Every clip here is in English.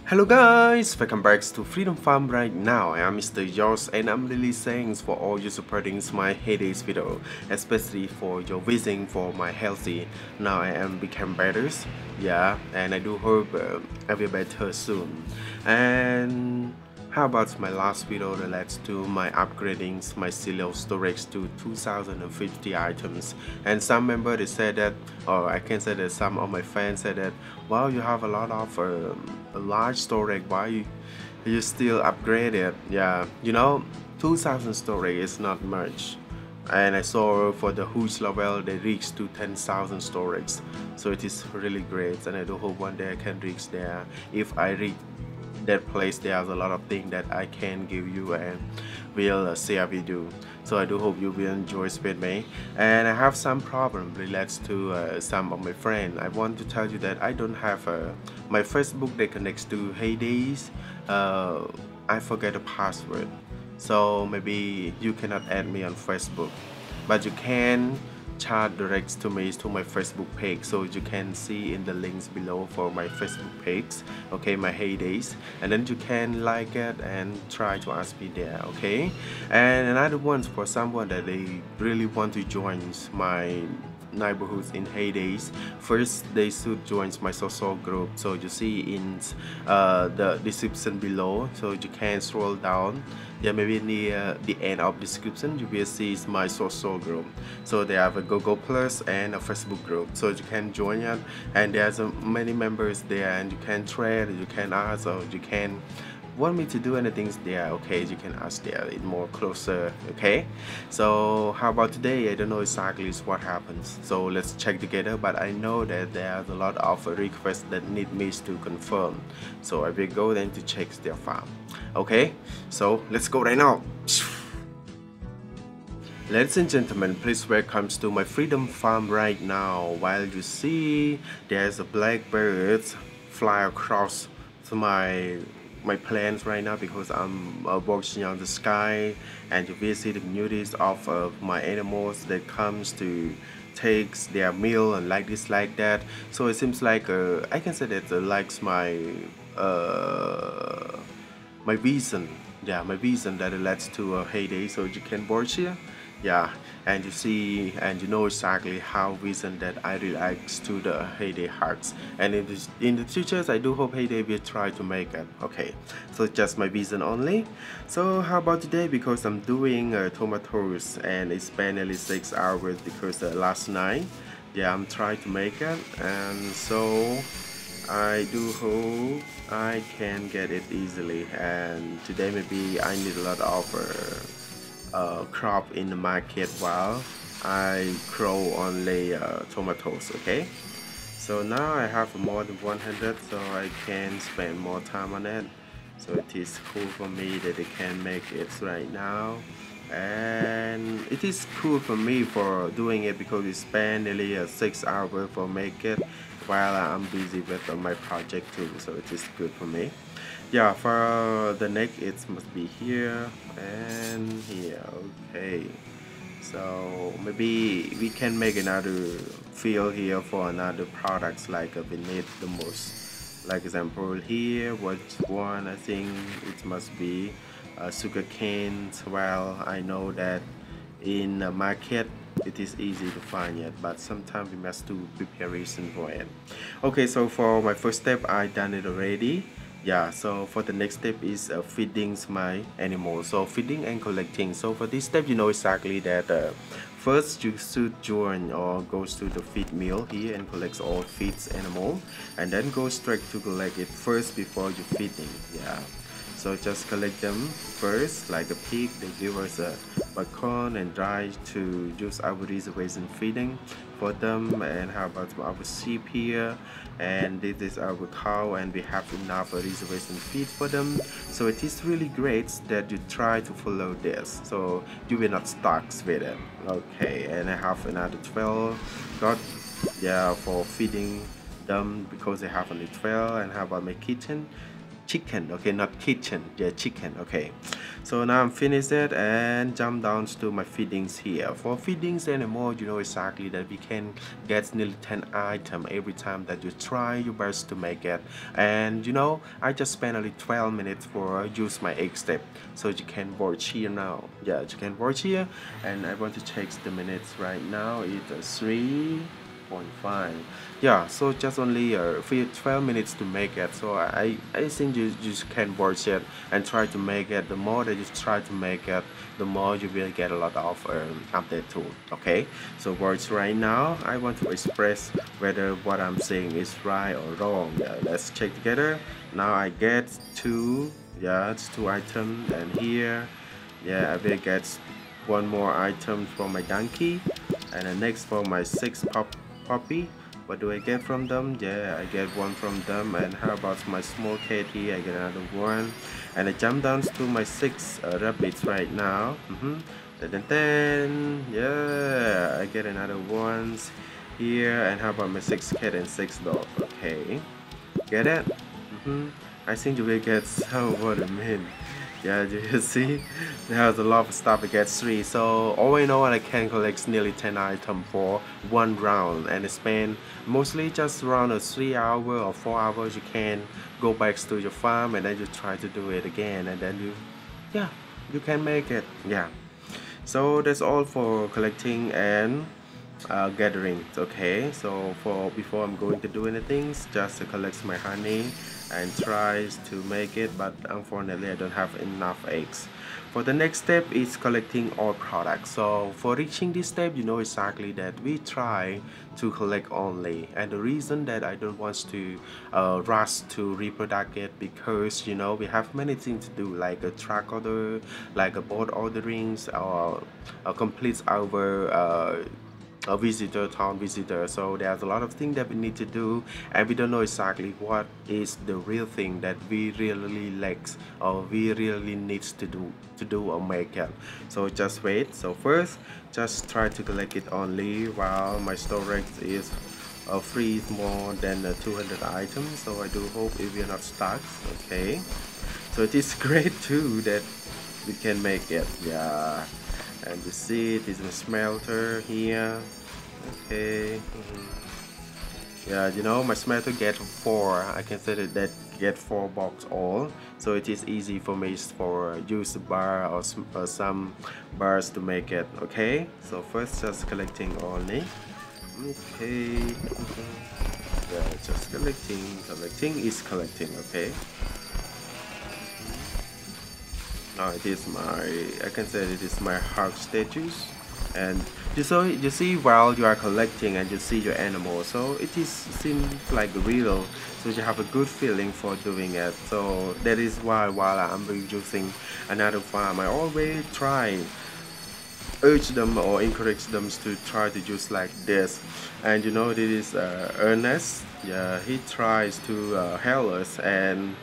Hello guys, welcome back to Freedom Farm right now. I am Mr. Yosh and I'm really thanks for all you supporting my heydays video, especially for your visiting for my healthy. Now I am become better, yeah, and I do hope I'll be better soon. And how about my last video relates to my upgrading my cereal storage to 2050 items, and some member they said that, or I can say that some of my fans said that, wow, you have a lot of a large storage, why you still upgrade it? Yeah, 2000 storage is not much, and I saw for the huge level they reached to 10,000 storage, so it is really great, and I do hope one day I can reach there. If I reach that place, there's a lot of things that I can give you and will share with you, so I do hope you will enjoy with me. And I have some problem relates to some of my friends. I want to tell you that I don't have my Facebook that connects to heydays. I forget the password, so maybe you cannot add me on Facebook, but you can chat direct to me to my Facebook page, so you can see in the links below for my Facebook page, okay, my heydays, and then you can like it and try to ask me there, okay. And another one for someone that they really want to join my neighborhoods in heydays, first they should join my social group, so you see in the description below, so you can scroll down, yeah, maybe near the end of description you will see my social group. So they have a Google Plus and a Facebook group, so you can join it, and there's many members there, and you can trade, you can ask, or you can want me to do anything there, okay, you can ask there, it's more closer, okay. So how about today? I don't know exactly what happens, so let's check together, but I know that there's a lot of requests that need me to confirm, so I will go then to check their farm, okay. So let's go right now. Ladies and gentlemen, please welcome to my Freedom Farm right now. While you see there's a blackbird fly across to my plants right now, because I'm watching on the sky, and you will see the beauties of my animals that comes to takes their meal and like this like that. So it seems like I can say that likes my vision, yeah, my vision that relates to a heyday, so you can watch here, yeah, and you see and you know exactly how vision that I relax to the heyday hearts, and in the futures I do hope heyday will try to make it, okay. So just my vision only. So how about today, because I'm doing tomatoes, and it's been nearly 6 hours because last night, yeah, I'm trying to make it, and so I do hope I can get it easily. And today maybe I need a lot of crop in the market while I grow only tomatoes, okay. So now I have more than 100, so I can spend more time on it, so it is cool for me that I can make it right now. And it is cool for me for doing it because we spend nearly 6 hours for make it while I'm busy with my project too, so it is good for me. Yeah, for the neck it must be here and here, okay. So maybe we can make another field here for another products like we need the most, like example here, what one, I think it must be sugar cane. Well, I know that in the market it is easy to find it, but sometimes we must do preparation for it, okay. So for my first step I done it already, yeah. So for the next step is feeding my animals, so feeding and collecting. So for this step you know exactly that first you should join or goes to the feed mill here and collects all feeds animal, and then go straight to collect it first before you feeding, yeah. So just collect them first, like a pig, they give us a bacon and dry to use our reservation feeding for them. And how about our sheep here, and this is our cow, and we have enough reservation feed for them. So it is really great that you try to follow this, so you will not stuck with it, okay. And I have another 12 got, yeah, for feeding them because they have only 12. And how about my kitchen chicken, okay, not kitchen, yeah, chicken. Okay, so now I'm finished it and jump down to my feedings here. For feedings anymore, you know exactly that we can get nearly 10 items every time that you try your best to make it. And you know, I just spent only 12 minutes for use my egg step. So you can watch here now. Yeah, you can watch here, and I want to check the minutes right now. It's 3.5. Yeah, so just only 12 minutes to make it. So I think you just can watch it and try to make it. The more that you try to make it, the more you will get a lot of update too. Okay, so watch right now. I want to express whether what I'm saying is right or wrong. Yeah, let's check together. Now I get two. Yeah, it's two items, and here, yeah, I will get one more item for my donkey, and the next for my six puppy. What do I get from them? Yeah, I get one from them. And how about my small cat here? I get another one. And I jump down to my six rabbits right now. Then, yeah, I get another ones here. And how about my six cat and six dog? Okay, get it? I think you will get some watermelon. Yeah, you can see there's a lot of stuff to get 3. So all in all, I can collect nearly 10 items for one round, and spend mostly just around a 3 hour or 4 hours. You can go back to your farm and then you try to do it again, and then you can make it. Yeah, so that's all for collecting and gathering. Okay, so before I'm going to do anything, just to collect my honey and tries to make it, but unfortunately I don't have enough eggs. For the next step is collecting all products. So for reaching this step, you know exactly that we try to collect only, and the reason that I don't want to rush to reproduce it, because you know we have many things to do, like a truck order, like a boat orderings, or complete our a visitor, town visitor. So there's a lot of things that we need to do, and we don't know exactly what is the real thing that we really lack, or we really needs to do or make it. So just wait. So first, just try to collect it only while my storage is free more than 200 items. So I do hope it will not stuck. Okay, so it is great too that we can make it. Yeah, and you see it is a smelter here. Okay, yeah, you know, my smelter get 4. I can say that get 4 box all, so it is easy for me for use a bar or some bars to make it. Okay, so first just collecting only. Okay, yeah, just collecting is collecting. Okay, now it is my, I can say it is my heart statues. And you see while you are collecting and you see your animal, so it is seems like real, so you have a good feeling for doing it. So that is why while I'm using another farm, I always try urge them or encourage them to try to use like this. And you know, this is Ernest. Yeah, he tries to help us and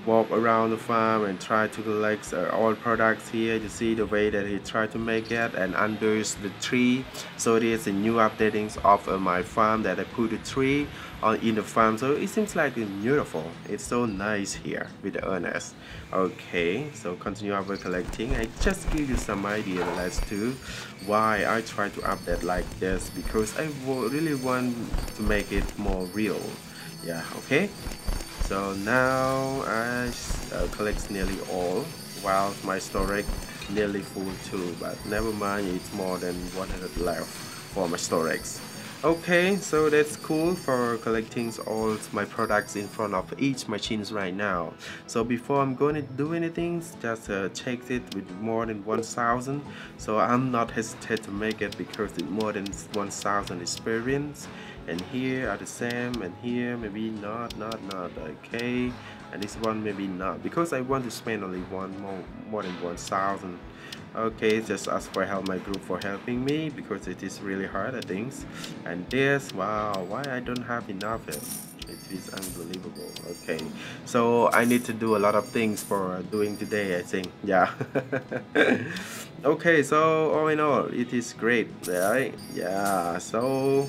walk around the farm and try to collect all products here. You see the way that he tried to make it, and under the tree. So it is a new updatings of my farm that I put a tree on in the farm, so it seems like it's beautiful. It's so nice here with the Ernest. Okay, so continue our collecting. I just give you some idea as to why I try to update like this, because I really want to make it more real. Yeah, okay. So now I collect nearly all, while my storage nearly full too, but never mind, it's more than 100 left for my storage. Okay, so that's cool for collecting all my products in front of each machines right now. So before I'm going to do anything, just check it with more than 1,000. So I'm not hesitate to make it because it's more than 1,000 experience. And here are the same, and here maybe not. Okay, and this one maybe not, because I want to spend only more than 1,000. Okay, just ask for help my group for helping me, because it is really hard, I think. And this, wow, why I don't have enough it is unbelievable. Okay, so I need to do a lot of things for doing today, I think. Yeah. Okay, so all in all, it is great, right? Yeah, so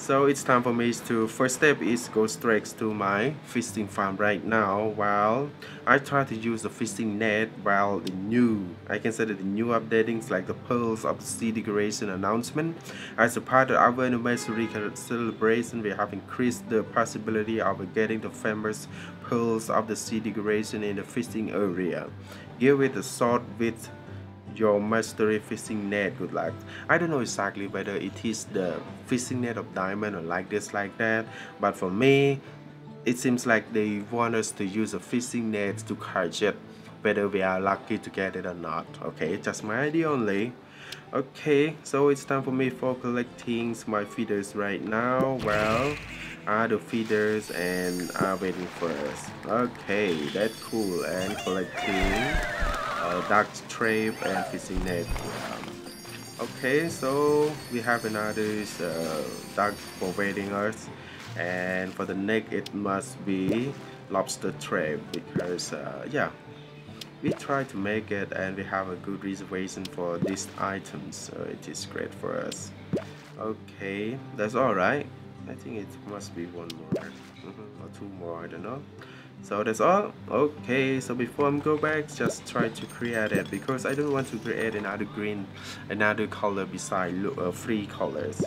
So it's time for me to first step is go straight to my fishing farm right now. While I try to use the fishing net, while the new, I can say that the new updatings like the pearls of the sea decoration announcement as a part of our anniversary celebration, we have increased the possibility of getting the famous pearls of the sea decoration in the fishing area. Give it a short width your mastery fishing net. Good luck. I don't know exactly whether it is the fishing net of diamond or like this like that, but for me it seems like they want us to use a fishing net to catch it, whether we are lucky to get it or not. Okay, just my idea only. Okay, so it's time for me for collecting my feeders right now. Well, the feeders and are waiting for us. Okay, that's cool. And collecting dark stripe and fishing net. Okay, so we have another duck for waiting us, and for the neck it must be lobster trap because yeah, we try to make it and we have a good reservation for these items, so it is great for us. Okay, that's all right. I think it must be one more or two more, I don't know. So that's all. Okay, so before I go back, just try to create it because I don't want to create another green, another color beside three colors.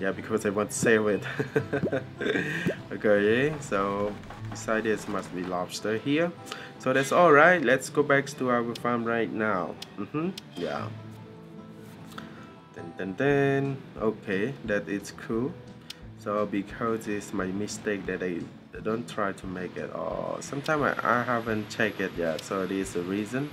Yeah, because I want to save it. Okay, so beside this must be lobster here. So that's all right. Let's go back to our farm right now. Yeah. Then. Okay, that is cool. So because it's my mistake that I don't try to make it, or sometimes I haven't checked it yet, so this is the reason.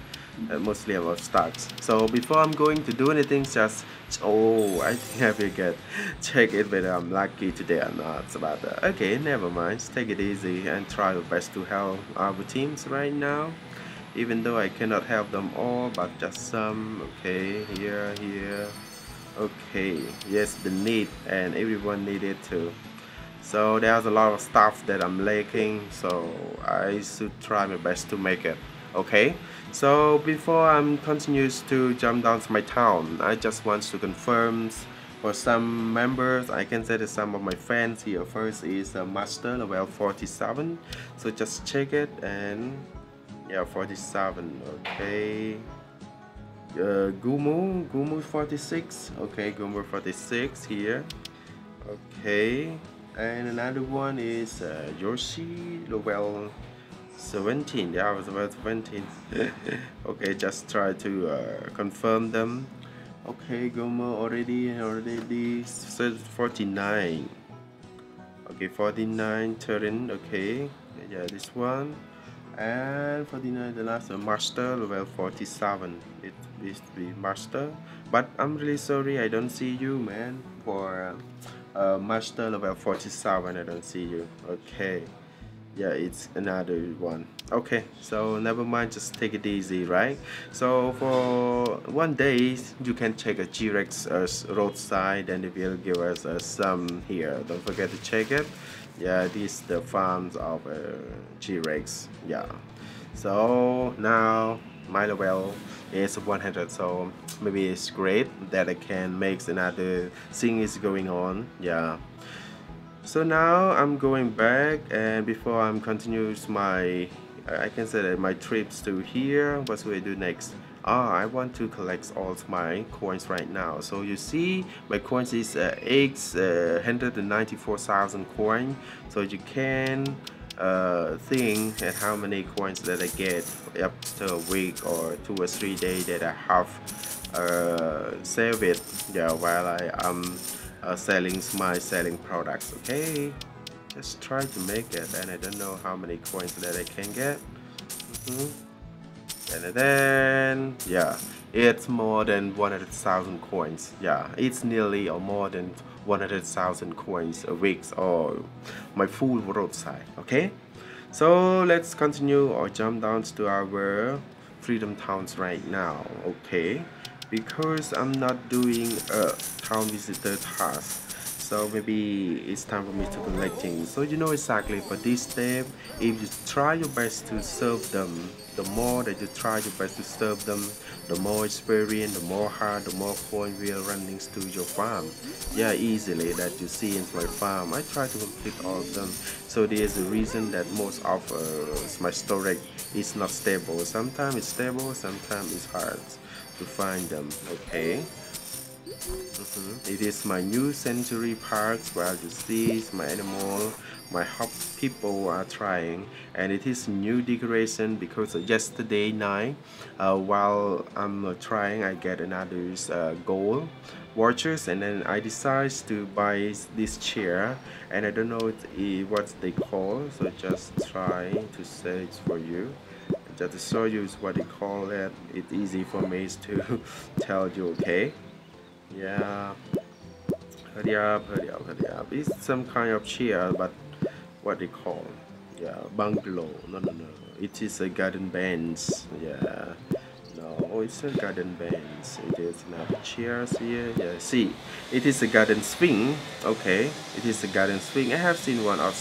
Mostly about stocks. So before I'm going to do anything, just I think I forget check it whether I'm lucky today or not. But okay, never mind, just take it easy and try your best to help our teams right now, even though I cannot help them all, but just some. Okay, here. Okay, yes, the need, and everyone needed to. So there's a lot of stuff that I'm lacking, so I should try my best to make it. Okay, so before I'm continues to jump down to my town, I just want to confirm for some members. I can say that some of my friends here. First is master level 47, so just check it, and yeah, 47. Okay, Gumu 46. Okay, Gumu 46 here. Okay, and another one is Yoshi level 17. Yeah, I was about 17. Okay, just try to confirm them. Okay, Gumu already said 49. Okay, 49 turn. Okay, yeah, this one. And 49, the last one, master level 47. It is the master, but I'm really sorry I don't see you, man. For master level 47, I don't see you. Okay, yeah, it's another one. Okay, so never mind, just take it easy, right? So for one day you can check a G-Rex roadside, and it will give us some here. Don't forget to check it. Yeah, this the farms of G-Rex. Yeah, so now my level is 100, so maybe it's great that I can make another thing is going on. Yeah, so now I'm going back, and before I'm continues my I can say that my trips to here, what should I do next? I want to collect all my coins right now. So you see my coins is 894,000 coins, so you can think at how many coins that I get after a week or 2 or 3 days that I have save it, yeah, while I am selling my products. Okay, just try to make it, and I don't know how many coins that I can get. And then yeah, it's more than 100,000 coins. Yeah, it's nearly or more than 100,000 coins a week, or my full roadside. Okay, so let's continue or jump down to our freedom towns right now. Okay, because I'm not doing a town visitor task, So maybe it's time for me to collecting. So you know exactly for this step, if you try your best to serve them, the more that you try your best to serve them, the more experience, the more hard, the more coin will running to your farm. Yeah, easily that you see in my farm. I try to complete all of them. So there's a reason that most of my storage is not stable. Sometimes it's stable, sometimes it's hard to find them. Okay. It is my new sanctuary parks where you see my animal, my hop people are trying, and it is new decoration because yesterday night, while I'm trying, I get another gold watches, and then I decide to buy this chair, and I don't know what they call, so just try to search for you. Just to show you what they call it. It's easy for me to tell you, okay? Yeah, hurry up, hurry up, hurry up. It's some kind of chair, but what they call? Yeah, bungalow. No, no, no. It is a garden bench. Yeah. No, it's a garden bench. It is not chairs here. Yeah, see, it is a garden swing. Okay, it is a garden swing. I have seen one of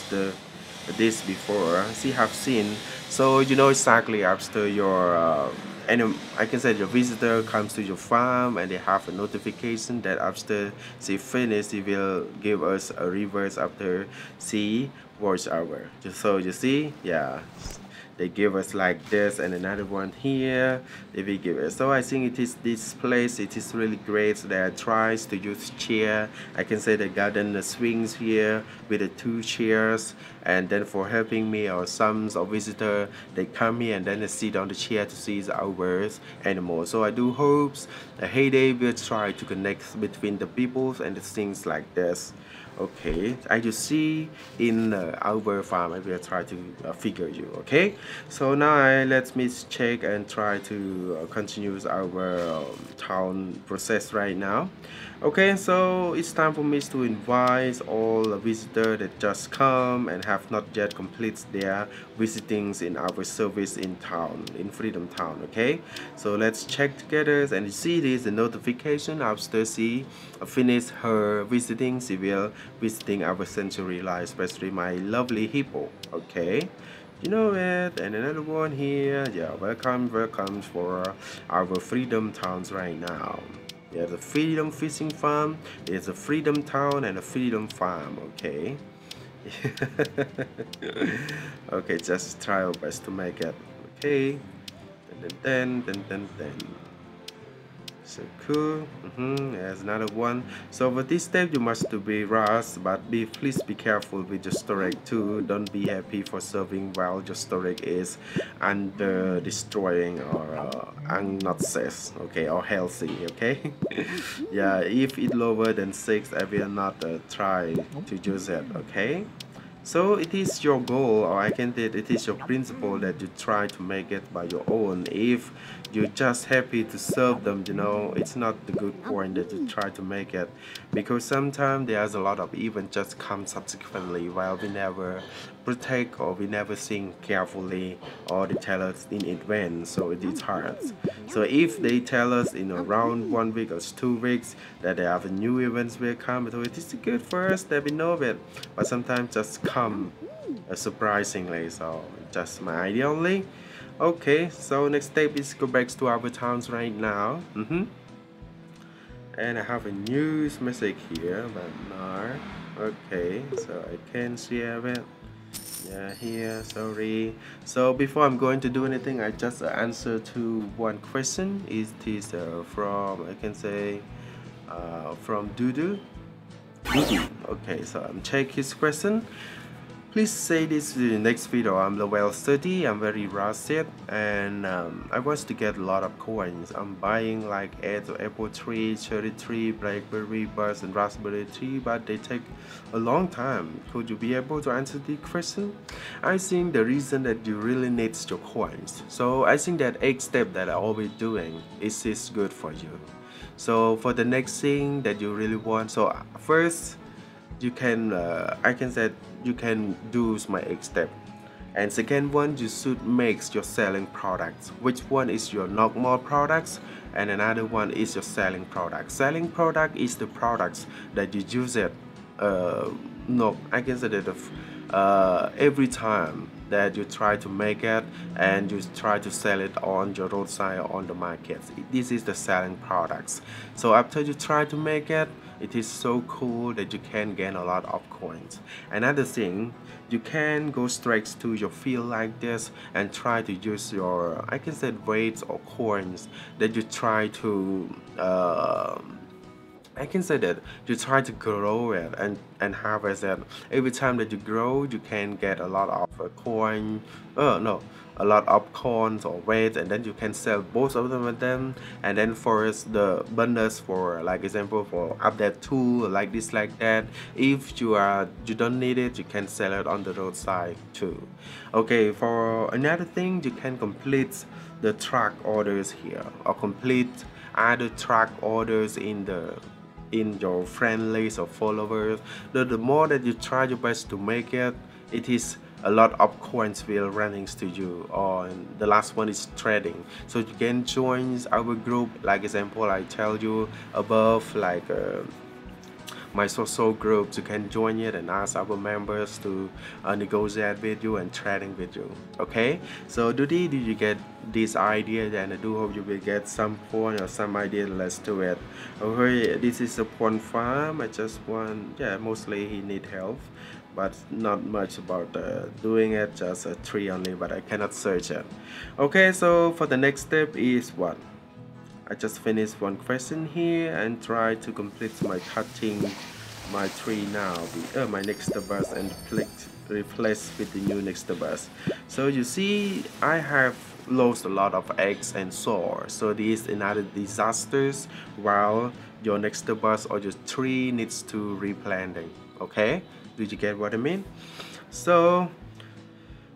this before. See, have seen. So you know exactly after your and I can say your visitor comes to your farm and they have a notification that after she finished, he will give us a reverse after she watch hour. So you see, yeah, they give us like this and another one here they will give us. So I think it is this place, it is really great that tries to use chair. I can say the garden swings here with the two chairs, and then for helping me or some or visitor, they come here and then they sit on the chair to see our animals. So I do hopes MyHayDay will try to connect between the peoples and the things like this. Okay, as you see in our farm, I will try to figure you. Okay, so now let me check and try to continue our town process right now. Okay, so it's time for me to invite all the visitors that just come and have not yet completed their visitings in our service in town, in Freedom Town. Okay, so let's check together and you see this the notification after she finish her visiting. She will visiting our sanctuary life, especially my lovely hippo. Okay, you know it. And another one here. Yeah, welcome for our Freedom Towns right now. There's a Freedom Fishing Farm, there's a Freedom Town and a Freedom Farm. Okay. Okay, just try our best to make it. Okay. Then. So cool. There's another one. So for this step you must to be rushed, but please be careful with your storage too. Don't be happy for serving while your storage is under destroying or not safe, okay, or healthy. Okay. Yeah, if it lower than 6, I will not try to use it. Okay. So it is your goal, or I can say it is your principle that you try to make it by your own. If you're just happy to serve them, you know, it's not the good point that you try to make it, because sometimes there's a lot of events just come subsequently while we never protect or we never think carefully or they tell us in advance, so it is hard. So if they tell us in around 1 week or 2 weeks that they have a new events will come, so it is good for us that we know it, but sometimes just come surprisingly. So just my idea only. Okay, so next step is go back to our towns right now. And I have a news message here, but no. Okay, so I can share it. Yeah, here, sorry. So before I'm going to do anything, I just answer to one question. Is this from, I can say, from Dudu? Okay, so I'm check his question. Please say this in the next video. I'm level 30, I'm very rusted, and I want to get a lot of coins. I'm buying like apple tree, cherry tree, blackberry buds, and raspberry tree, but they take a long time. Could you be able to answer the question? I think the reason that you really need your coins. So I think that 8 step that I'm always doing is good for you. So for the next thing that you really want, so first you can I can say you can do my 8 step, and second one, you should make your selling products. Which one is your normal products and another one is your selling product. Selling product is the products that you use it no, I can say that every time that you try to make it and you try to sell it on your roadside or on the market, this is the selling products. So after you try to make it, it is so cool that you can gain a lot of coins. Another thing, you can go straight to your field like this and try to use your, I can say, weights or coins that you try to I can say that you try to grow it and harvest it. Every time that you grow, you can get a lot of coin. No, a lot of coins or weights, and then you can sell both of them. And then for the bundles, for like example, for update tool like this, like that. If you don't need it, you can sell it on the roadside too. Okay, for another thing, you can complete the track orders here, or complete other track orders in your friend list or followers. The more that you try your best to make it, it is a lot of coins will running to you. Or the last one is trading, so you can join our group, like example I tell you above, like my social groups. You can join it and ask our members to negotiate with you and trading with you. Okay, so did you get this idea? And I do hope you will get some point or some idea. Let's do it. Okay, this is a pond farm. I just want, yeah, mostly he need help, but not much about doing it, just a tree only, but I cannot search it. Okay, so for the next step is what? I just finished one question here and try to complete my cutting my tree now, my next bus, and replace with the new next bus. So you see, I have lost a lot of eggs and sores, so this is another disasters, while your next bus or your tree needs to replanting. Okay, do you get what I mean? So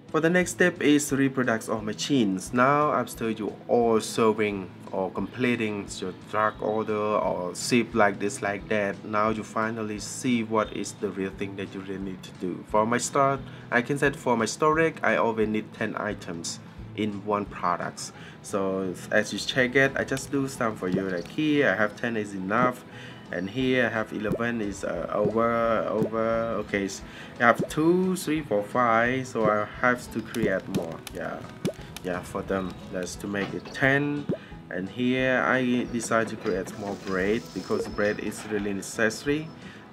for the next step is reproduction of machines. Now after you all serving or completing your drug order or ship like this, like that, now you finally see what is the real thing that you really need to do. For my start, I can say for my storage, I always need 10 items in one products. So as you check it, I just do some for you. Like here I have 10 is enough, and here I have 11 is over. Okay, so I have 2 3 4 5, so I have to create more. Yeah, for them, that's to make it 10. And here I decide to create more bread because bread is really necessary,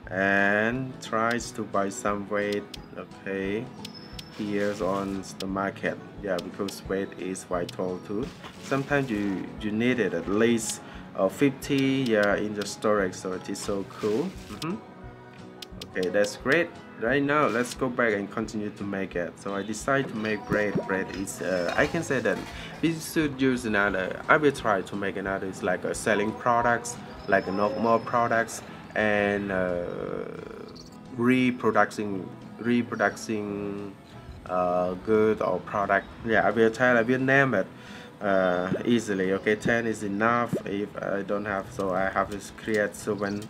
and tries to buy some bread. Okay, here's on the market. Yeah, because bread is vital too. Sometimes you need it at least 50, yeah, in the storage, so it is so cool. Okay, that's great. Right now let's go back and continue to make it. So I decided to make bread. Bread is I can say that we should use another, I will try to make another, it's like a selling products, like a normal products, and reproducing good or product. Yeah, I will name it easily. Okay, 10 is enough. If I don't have, so I have to create 7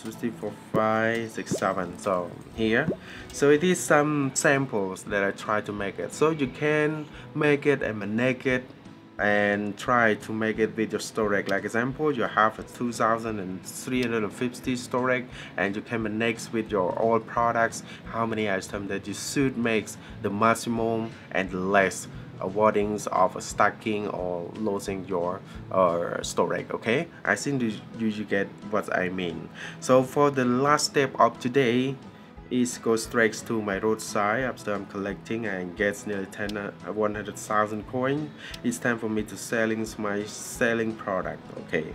2 3 4 5 6 7. So here, so it is some samples that I try to make it, so you can make it and manage it and try to make it with your storage. Like example, you have a 2350 storage, and you can manage with your all products how many items that you should make the maximum and less wordings of stacking or losing your storage. Okay, I think you get what I mean. So for the last step of today is go straight to my roadside. After I'm collecting and gets nearly 100,000 coins, it's time for me to selling my selling product. Okay,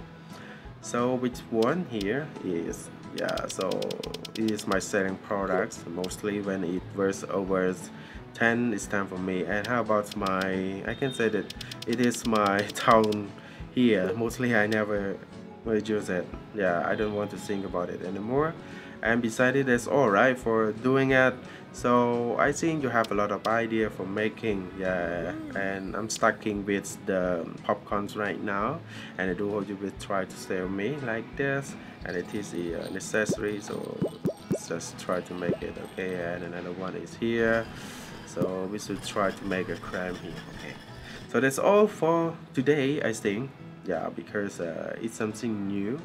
so which one here is, yeah, so it is my selling products. Mostly when it was over 10, it's time for me. And how about my, I can say that it is my town here. Mostly I never use it. Yeah, I don't want to think about it anymore. And besides it, that's all right for doing it. So I think you have a lot of idea for making. Yeah, and I'm stacking with the popcorns right now, and I do hope you will try to sell me like this, and it is necessary, so just try to make it. Okay, and another one is here, so we should try to make a crème here. Okay, so that's all for today, I think. Yeah, because it's something new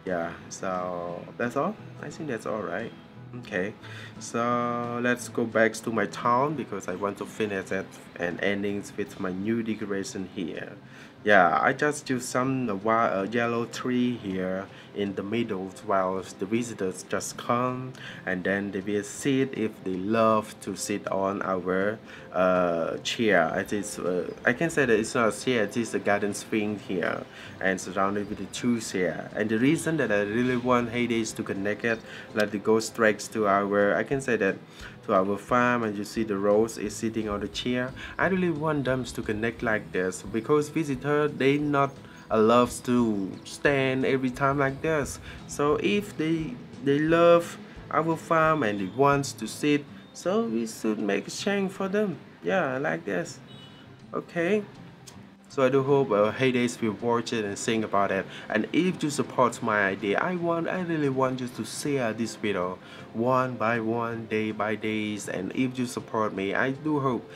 Yeah, so that's all. I think that's all right. Okay, so let's go back to my town because I want to finish it and endings with my new decoration here. Yeah, I just do some yellow tree here in the middle while the visitors just come, and then they will sit if they love to sit on our chair. It is I can say that it's not a chair, it is a garden swing here and surrounded with the two chair. And the reason that I really want Hades to connect it, let it go straight to our, I can say that, to our farm, and you see the rose is sitting on the chair. I really want them to connect like this because visitor they not loves to stand every time like this. So if they love our farm and they wants to sit, so we should make a change for them. Yeah, like this. Okay. So I do hope Heydays will watch it and think about it. And if you support my idea, I really want you to share this video one by one, day by days. And if you support me, I do hope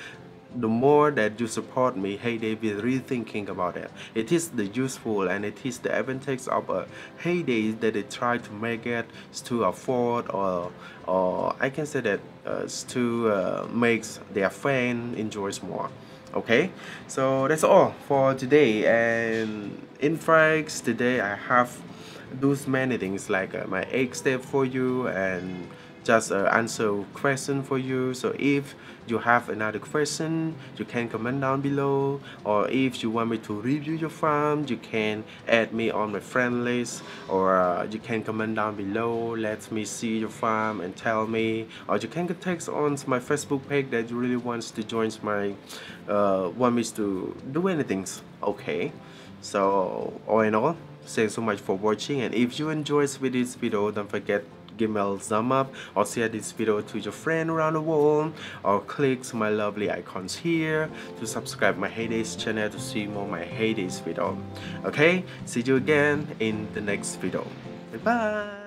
the more that you support me, Heyday will rethinking about it. It is the useful and it is the advantage of a Heyday that they try to make it to afford or I can say that to makes their fan enjoys more. Okay, so that's all for today. And in fact today I have those many things like my 8 step for you and just answer question for you. So if you have another question, you can comment down below, or if you want me to review your farm, you can add me on my friend list, or you can comment down below, let me see your farm and tell me, or you can text on my Facebook page that you really wants to join my want me to do anything. Okay, so all in all, thanks so much for watching, and if you enjoyed with this video, don't forget give me a thumb up or share this video to your friend around the world, or click my lovely icons here to subscribe my Heydays channel to see more my Heydays video. Okay, see you again in the next video. Bye bye.